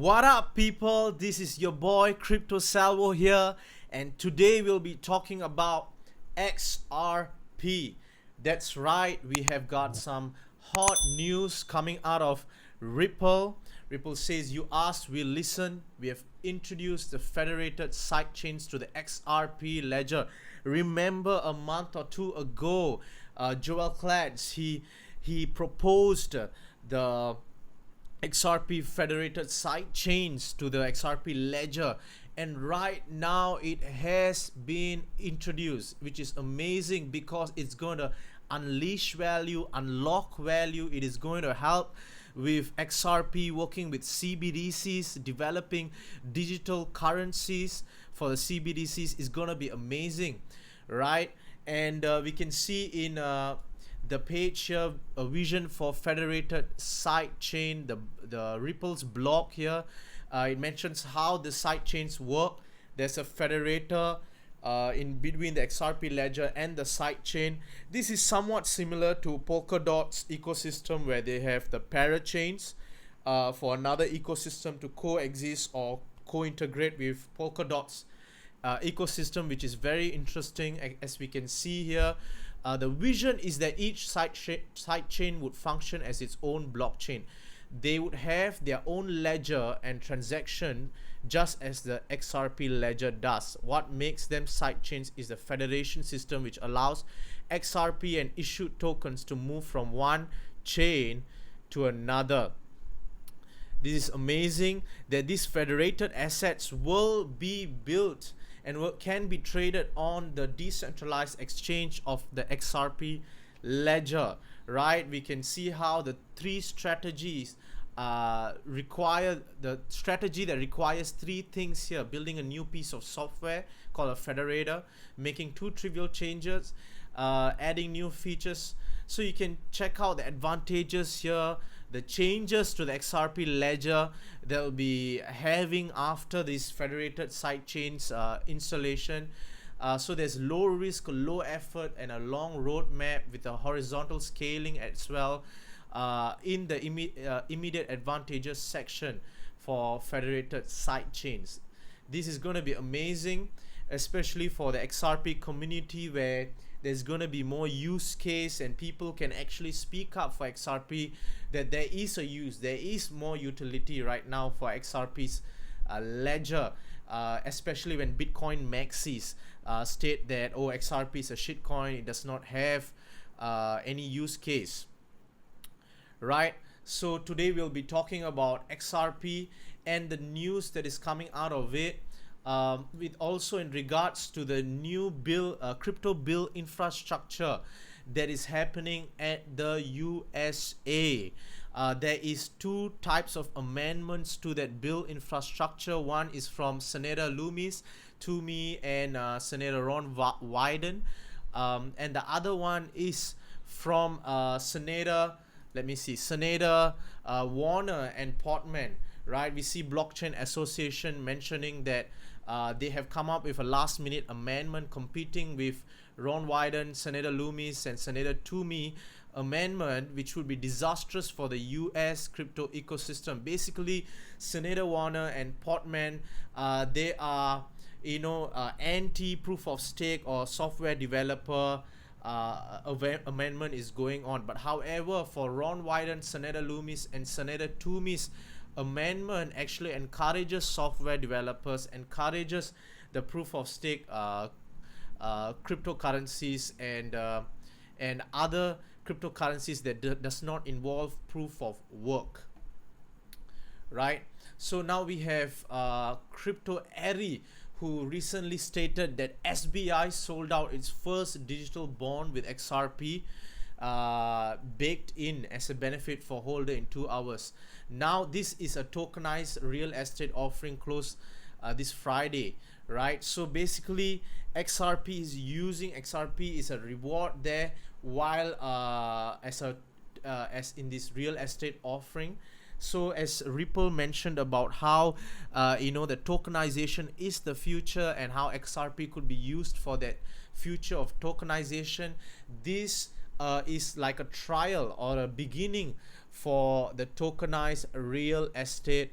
What up, people? This is your boy Crypto Salvo here, and today we'll be talking about XRP. That's right, we have got some hot news coming out of Ripple. Ripple says, "You asked, we listen. We have introduced the federated sidechains to the XRP ledger." Remember a month or two ago, Joel Klads, he proposed the XRP federated sidechains to the XRP ledger, and right now it has been introduced, which is amazing because it's going to unleash value, unlock value. It is going to help with XRP working with CBDCs, developing digital currencies for the CBDCs is going to be amazing, right? And we can see in the page here, a vision for federated sidechain, the Ripple's blog here. It mentions how the sidechains work. There's a federator in between the XRP ledger and the sidechain. This is somewhat similar to Polkadot's ecosystem, where they have the parachains for another ecosystem to coexist or co-integrate with Polkadot's ecosystem, which is very interesting. As we can see here, the vision is that each sidechain would function as its own blockchain. They would have their own ledger and transaction, just as the XRP ledger does. What makes them sidechains is the federation system, which allows XRP and issued tokens to move from one chain to another. This is amazing that these federated assets will be built and can be traded on the decentralized exchange of the XRP ledger, right? We can see how the three strategies require the strategy that requires three things here: building a new piece of software called a federator, making two trivial changes, adding new features. So you can check out the advantages here, the changes to the XRP ledger they'll be having after this federated sidechains installation. So there's low risk, low effort, and a long roadmap with a horizontal scaling as well in the immediate advantages section for federated sidechains. This is going to be amazing, especially for the XRP community, where there's going to be more use case and people can actually speak up for XRP, that there is a use, there is more utility right now for XRP's ledger, especially when Bitcoin maxis state that, oh, XRP is a shitcoin, it does not have any use case, right? So today we'll be talking about XRP and the news that is coming out of it, with also in regards to the new bill, crypto bill infrastructure that is happening at the USA. There is two types of amendments to that bill infrastructure. One is from Senator Loomis, Toomey, and Senator Ron Wyden, and the other one is from Senator Warner and Portman, right? We see Blockchain Association mentioning that they have come up with a last minute amendment competing with Ron Wyden, Senator Loomis, and Senator Toomey amendment, which would be disastrous for the US crypto ecosystem. Basically, Senator Warner and Portman, they are anti proof of stake or software developer amendment is going on. But however, for Ron Wyden, Senator Loomis, and Senator Toomey's amendment actually encourages software developers, encourages the proof of stake cryptocurrencies and other cryptocurrencies that does not involve proof of work, right? So now we have Crypto.The, who recently stated that SBI sold out its first digital bond with XRP baked in as a benefit for holder in 2 hours. Now this is a tokenized real estate offering closed this Friday, right? So basically XRP is a reward there, while as in this real estate offering. So as Ripple mentioned about how the tokenization is the future and how XRP could be used for that future of tokenization, this is like a trial or a beginning for the tokenized real estate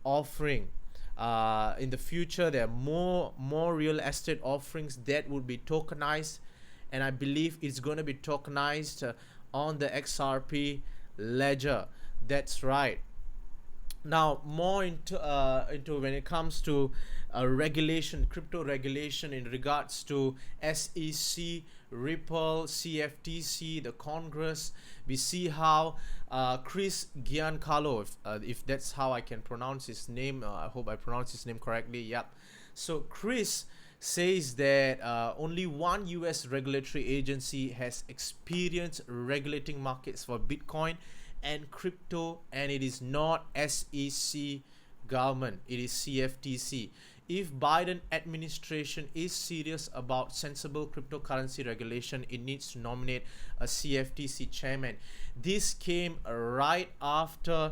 offering. In the future, there are more real estate offerings that would be tokenized, and I believe it's going to be tokenized on the XRP ledger. That's right. Now more into when it comes to regulation, crypto regulation in regards to SEC, Ripple, CFTC, the Congress. We see how Chris Giancarlo, if that's how I can pronounce his name, I hope I pronounce his name correctly. Yep. So Chris says that only one US regulatory agency has experience regulating markets for Bitcoin and crypto, and it is not SEC government, it is CFTC. If Biden administration is serious about sensible cryptocurrency regulation, it needs to nominate a CFTC chairman. This came right after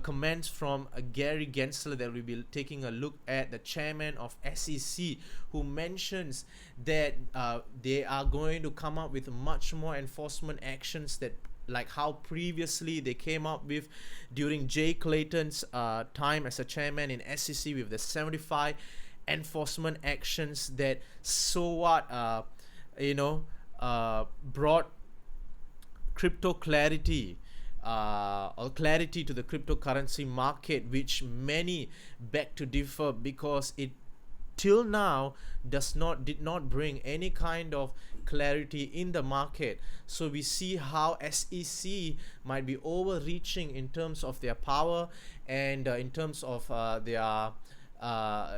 comments from Gary Gensler that we'll be taking a look at, the chairman of SEC, who mentions that they are going to come up with much more enforcement actions, that like how previously they came up with during Jay Clayton's time as a chairman in SEC with the 75 enforcement actions that brought crypto clarity or clarity to the cryptocurrency market, which many beg to differ because it till now did not bring any kind of clarity in the market. So we see how SEC might be overreaching in terms of their power and in terms of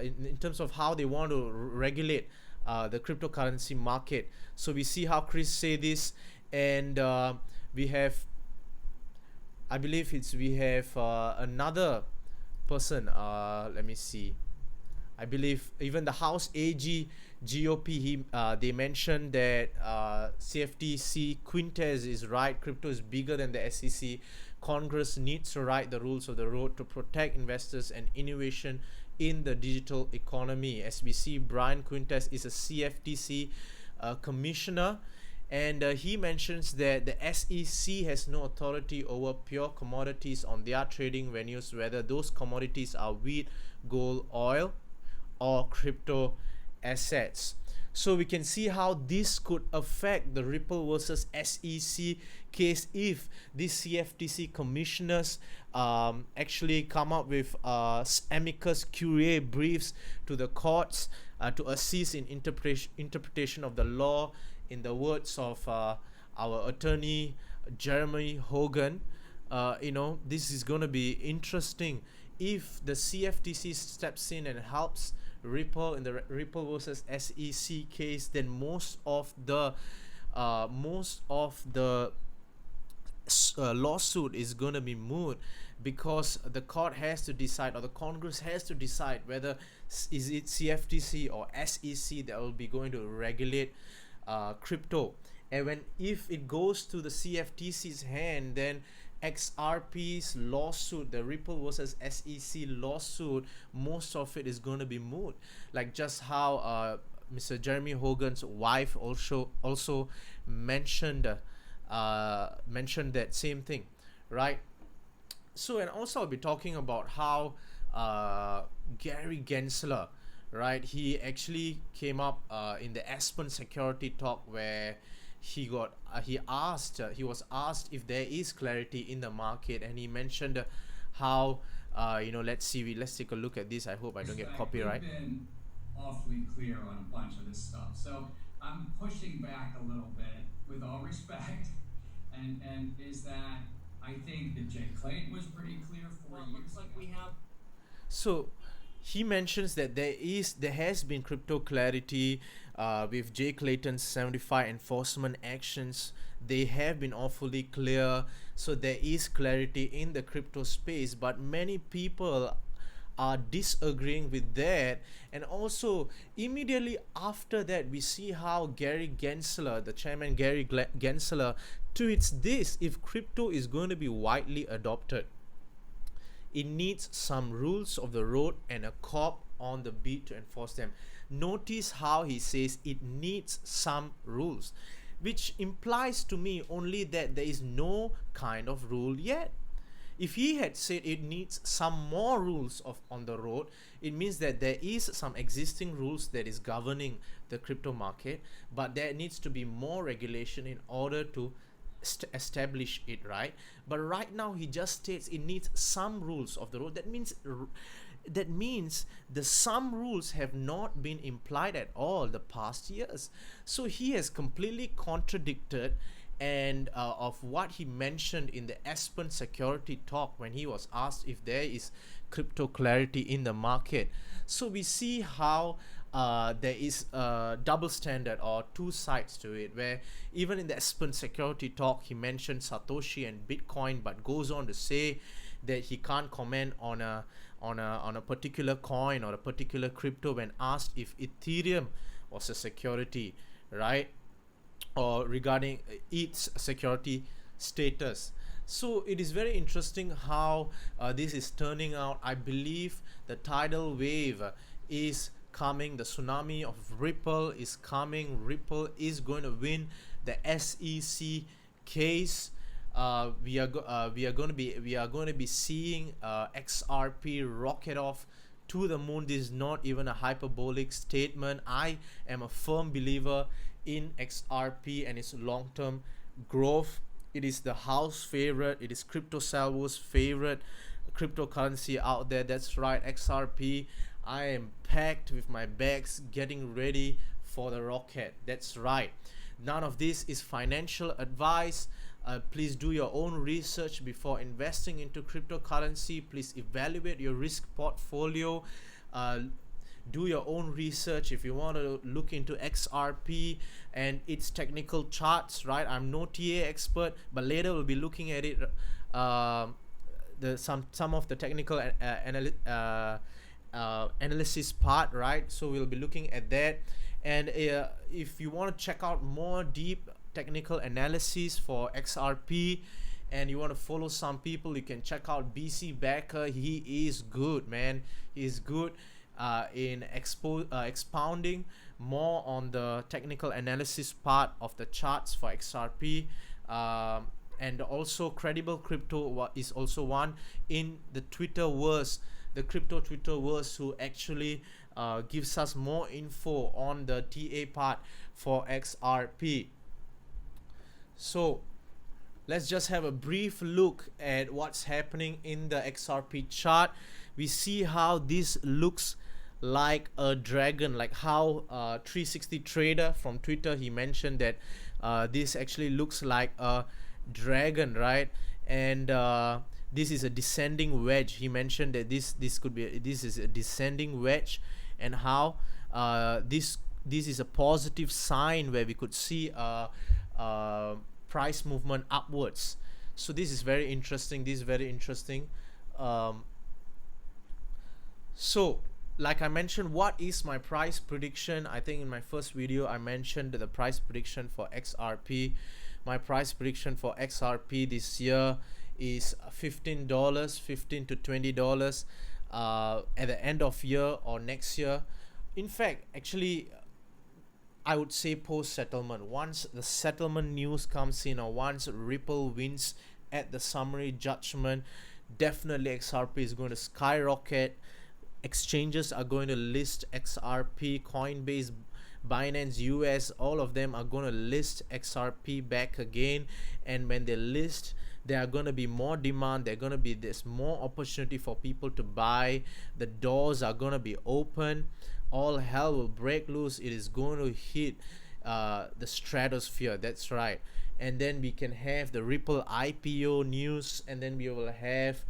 in terms of how they want to regulate the cryptocurrency market. So we see how Chris say this, and we have, I believe we have another person. Let me see. I believe even the House AG GOP, they mentioned that CFTC Quintes is right. Crypto is bigger than the SEC. Congress needs to write the rules of the road to protect investors and innovation in the digital economy. As we see, Brian Quintes is a CFTC commissioner, and he mentions that the SEC has no authority over pure commodities on their trading venues, whether those commodities are wheat, gold, oil, or crypto assets. So we can see how this could affect the Ripple versus SEC case if these CFTC commissioners actually come up with amicus curiae briefs to the courts to assist in interpretation of the law. In the words of our attorney Jeremy Hogan, this is going to be interesting if the CFTC steps in and helps Ripple in the Ripple versus SEC case. Then most of the lawsuit is going to be moot, because the court has to decide, or the Congress has to decide, whether is it CFTC or SEC that will be going to regulate crypto. And if it goes to the CFTC's hand, then XRP's lawsuit, the Ripple versus SEC lawsuit, most of it is going to be moot. Like just how Mr. Jeremy Hogan's wife also mentioned that same thing, right? So, and also I'll be talking about how Gary Gensler, right, he actually came up in the Aspen Security Talk, where he was asked if there is clarity in the market, and he mentioned how let's take a look at this. I hope I don't get copyright. We've been awfully clear on a bunch of this stuff, so I'm pushing back a little bit with all respect, and is that I think that Jay Clayton was pretty clear 4 years like we have. So he mentions that there has been crypto clarity with Jay Clayton's 75 enforcement actions. They have been awfully clear, so there is clarity in the crypto space, but many people are disagreeing with that. And also immediately after that, we see how Gary Gensler, the chairman Gary Gensler, tweets this: if crypto is going to be widely adopted, it needs some rules of the road and a cop on the beat to enforce them. Notice how he says it needs some rules, which implies to me only that there is no kind of rule yet. If he had said it needs some more rules on the road, it means that there is some existing rules that is governing the crypto market, but there needs to be more regulation in order to establish it, right? But right now he just states it needs some rules of the road. That means the some rules have not been implied at all the past years. So he has completely contradicted and of what he mentioned in the Aspen security talk when he was asked if there is crypto clarity in the market. So we see how there is a double standard or two sides to it, where even in the Aspen security talk he mentioned Satoshi and Bitcoin, but goes on to say that he can't comment on a particular coin or a particular crypto when asked if Ethereum was a security, right? Or regarding its security status. So it is very interesting how this is turning out. I believe the tidal wave is coming. The tsunami of Ripple is coming. Ripple is going to win the SEC case. We are going to be seeing XRP rocket off to the moon. This is not even a hyperbolic statement. I am a firm believer in XRP and its long-term growth. It is the house favorite. It is Crypto Salvo's favorite cryptocurrency out there. That's right, XRP. I am packed with my bags getting ready for the rocket. That's right. None of this is financial advice. Please do your own research before investing into cryptocurrency. Please evaluate your risk portfolio. Do your own research if you want to look into XRP and its technical charts, right? I'm no TA expert, but later we'll be looking at it, some of the technical analysis part, right? So we'll be looking at that. And if you want to check out more deep technical analysis for XRP and you want to follow some people, you can check out BC Becker. He is good, man. He is good in expounding more on the technical analysis part of the charts for XRP. And also Credible Crypto is also one in the Twitterverse, the crypto Twitterverse, who actually gives us more info on the TA part for XRP. So let's just have a brief look at what's happening in the XRP chart. We see how this looks like a dragon, like how 360 Trader from Twitter, he mentioned that this actually looks like a dragon, right? And this is a descending wedge. He mentioned that this is a descending wedge, and how this is a positive sign where we could see price movement upwards. So this is very interesting. So like I mentioned, what is my price prediction? I think in my first video I mentioned the price prediction for XRP. My price prediction for XRP this year is $15 to $20 at the end of year or next year. In fact, actually, I would say post settlement. Once the settlement news comes in, or once Ripple wins at the summary judgment, definitely XRP is going to skyrocket. Exchanges are going to list XRP. Coinbase, Binance US, all of them are going to list XRP back again. And when they list, there are going to be more demand. There's more opportunity for people to buy. The doors are going to be open. All hell will break loose. It is going to hit the stratosphere. That's right. And then we can have the Ripple IPO news, and then we will have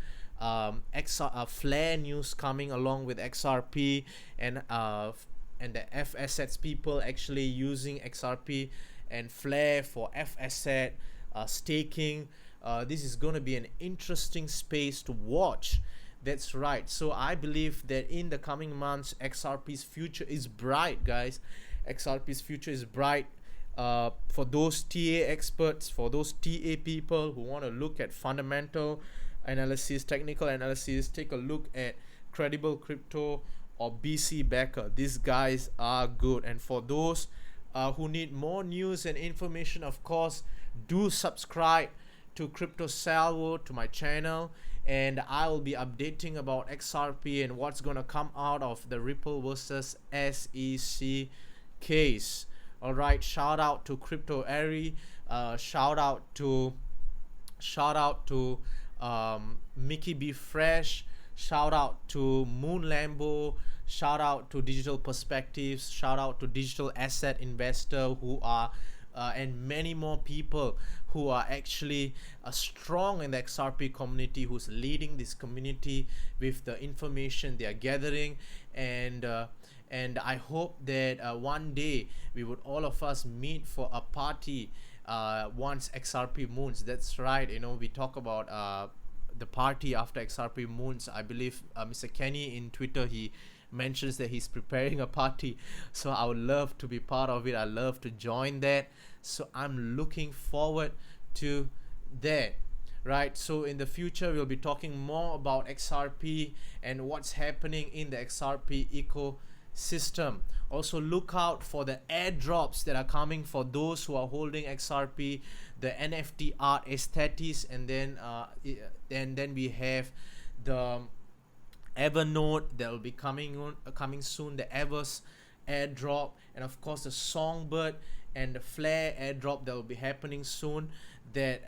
Flare news coming along with XRP, and the F assets people actually using XRP and Flare for F asset staking. This is going to be an interesting space to watch. That's right. So I believe that in the coming months, XRP's future is bright, guys. XRP's future is bright. For those TA experts, for those TA people who want to look at fundamental analysis, technical analysis, take a look at Credible Crypto or BC Becker. These guys are good. And for those who need more news and information, of course, do subscribe to Crypto Salvo, to my channel, and I will be updating about XRP and what's gonna come out of the Ripple versus SEC case. All right, shout out to Crypto Airy, shout out to Mickey B Fresh, shout out to Moon Lambo, shout out to Digital Perspectives, shout out to Digital Asset Investor, who are and many more people who are actually strong in the XRP community, who's leading this community with the information they are gathering. And I hope that one day we would all of us meet for a party once XRP moons. That's right, you know, we talk about the party after XRP moons. I believe Mr. Kenny in Twitter, he mentions that he's preparing a party, so I would love to be part of it. I love to join that, so I'm looking forward to that. Right, so in the future we'll be talking more about XRP and what's happening in the XRP ecosystem. Also look out for the airdrops that are coming for those who are holding XRP, the NFT art aesthetics, and then we have the Evernote that will be coming soon, the Evers airdrop, and of course the Songbird and the Flare airdrop that will be happening soon, that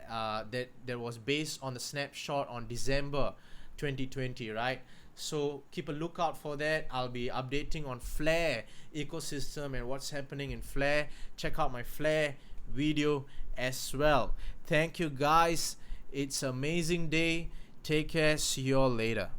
was based on the snapshot on December 2020, right? So keep a lookout for that. I'll be updating on Flare ecosystem and what's happening in Flare. Check out my Flare video as well. Thank you guys, it's an amazing day. Take care, see you all later.